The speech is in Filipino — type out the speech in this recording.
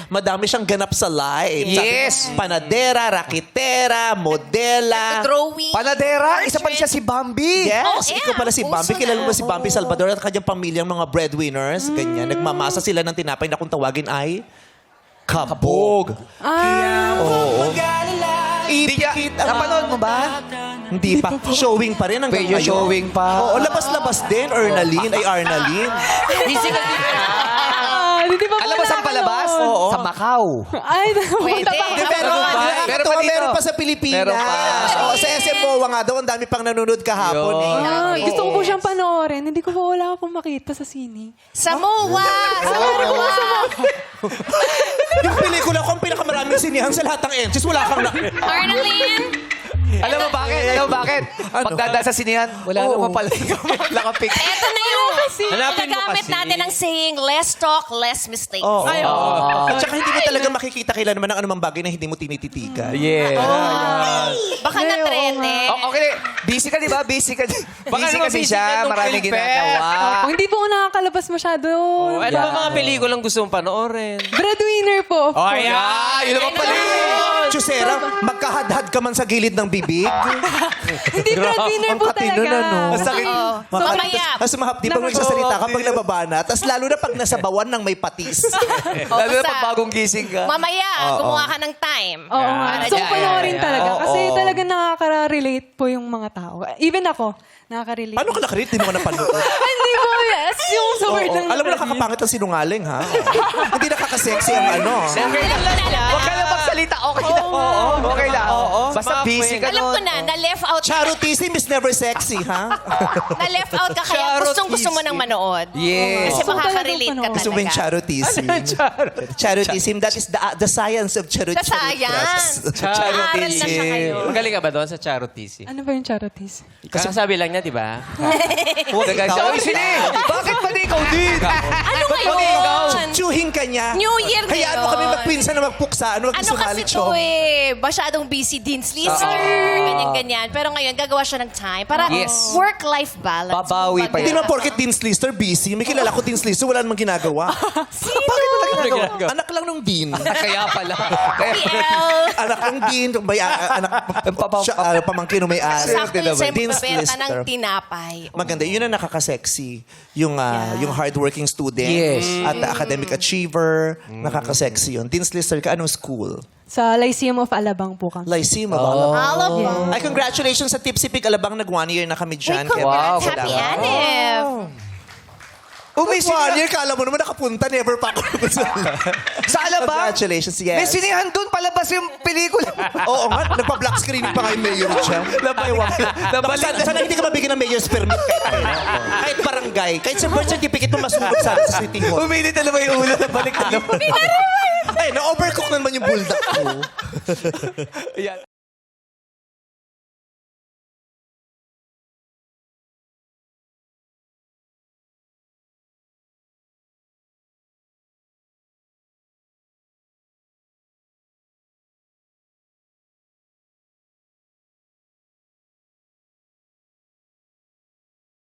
Madami siyang ganap sa life. Yes. Panadera, rakitera, modela. Drawing. Panadera, isa pa rin siya si Bambi. Yes, Oh, ikaw yeah. pala si Bambi. Uso Kilala mo na. si Bambi Salvador at kanyang pamilyang mga breadwinners. Ganyan. Nagmamasa sila ng tinapay na kung tawagin ay kabog. Oo. Ipikit ang... Napanood mo ba? Hindi pa. Showing pa rin hanggang Medyo ngayon. showing pa. Oo, labas-labas din. Arnaline. Busy ka din. Hindi pa po Alam mo saan palabas? Oo. Sa Macau. Ay, Pwede. punta pa. Hindi, pero Meron pa dito. meron pa sa Pilipinas. Meron pa. Oo, sa SM MOA nga daw, ang dami pang nanonood kahapon. Yun. Eh. Ah, Okay. gusto ko po siyang panoorin. Hindi ko po wala akong makita sa sine. Samoa! Samoa! Yung pelikula ko ang pinakamaraming sinihan sa lahat ng entries. Wala kang na... Arnaline? Alam mo bakit? Alam mo bakit? Pagdadaan sa sinihan, wala naman pala. Nakapik. Eto na yung Hanapin mo nagamit kasi. natin ang saying, less talk, less mistakes. Oo. Ay, oo. At saka hindi mo talaga makikita kailan naman ang anumang bagay na hindi mo tinititigan. Yeah. Baka Ay, na-trend eh. Okay, busy ka di ba? Busy ka. Baka Busy naman kasi busy siya. ka nung Maraming film ginagawa. Oh, hindi po ako nakakalabas masyado. Ano ba mga pelikulang gusto mong panoorin? Breadwinner po. Oh, yeah! Yun naman pala yun. Chusera, magkahadhad ka man sa gilid ng bibig. Hindi breadwinner Ang po katino talaga. na, no? Ang sakit. Oo. Mamaya. Tapos mahapdi pag nagsasalita ka pag nababana. Tapos lalo na pag nasa bawan ng may patis. Lalo na basta. pag bagong gising ka. Mamaya, gumawa ka ng time. Oo nga. Para Gusto ko dyan. panoorin talaga. Oo. Kasi talaga nakaka-relate po yung mga tao. Even ako, nakaka-relate. Paano ka nakarelate? Hindi mo ka napanood. Hindi po, yes. Yung sa word ng... Alam mo, nakakapangit ang sinungaling, ha? Hindi nakakasexy ang ano. Huwag ka na magsalita. Okay na. Okay na. Basta Mga busy ka Alam ko nun. na left out Charutism is never sexy, ha? na left out ka kaya gusto mo nang manood. Yes. Kasi Gusto ko makaka-relate ka talagang Gusto mo yung talaga. charutism. Charutism, that is the science of Sa science. Aaral na siya kayo. Magaling ka ba doon sa charities? Ano ba yung charities? Kakasabi lang niya, di ba? Huwag ikaw. Oy, sini! Bakit pa di ikaw din? Ano ngayon? Tsuhin ka niya. New Year Hayaan mo ngayon. kami magpinsan na magpuksa. Ano Ano kasi to eh, masyadong busy Dean's Lister, ganyan-ganyan. Pero ngayon, gagawa siya ng time para Yes. work-life balance. Babawi pa Hindi yan. naman porket Dean Slister busy. May kilala ko Dean Slister, wala namang ginagawa. Sino? Bakit wala ginagawa? ginagawa? Anak lang nung Dean. Kaya pala. Kaya PL. Anak ng Dean. May anak, pamangkin ng may ari. Sakto yun sa'yo, Dean magbebenta ng Slister. tinapay. Maganda. Yun ang nakaka-sexy. Yung hardworking student. Yes. At academic achiever. Nakaka-sexy yun. Dean Slister ka, anong school? Sa Lyceum of Alabang po kami. Lyceum of Oh. Alabang. Alabang. Ay, congratulations sa Tipsy Pig Alabang. Nag 1 year na kami Uy, dyan. congrats. Wow, Happy kailangan. Anif. May 1 year, kala mo naman nakapunta. Never pa ako. Sa Alabang? Congratulations, May yes. sinihan doon palabas yung pelikula. Oo nga, nagpa-black screening pa kayo mayor dyan. Sana hindi ka mabigyan ng mayor's permit kahit barangay. Kahit sa birth certificate mo masugot sa City Hall. Uminit na naman yung ulo na balik na naman. Ay, na-overcook naman yung bulldog ko. Yan.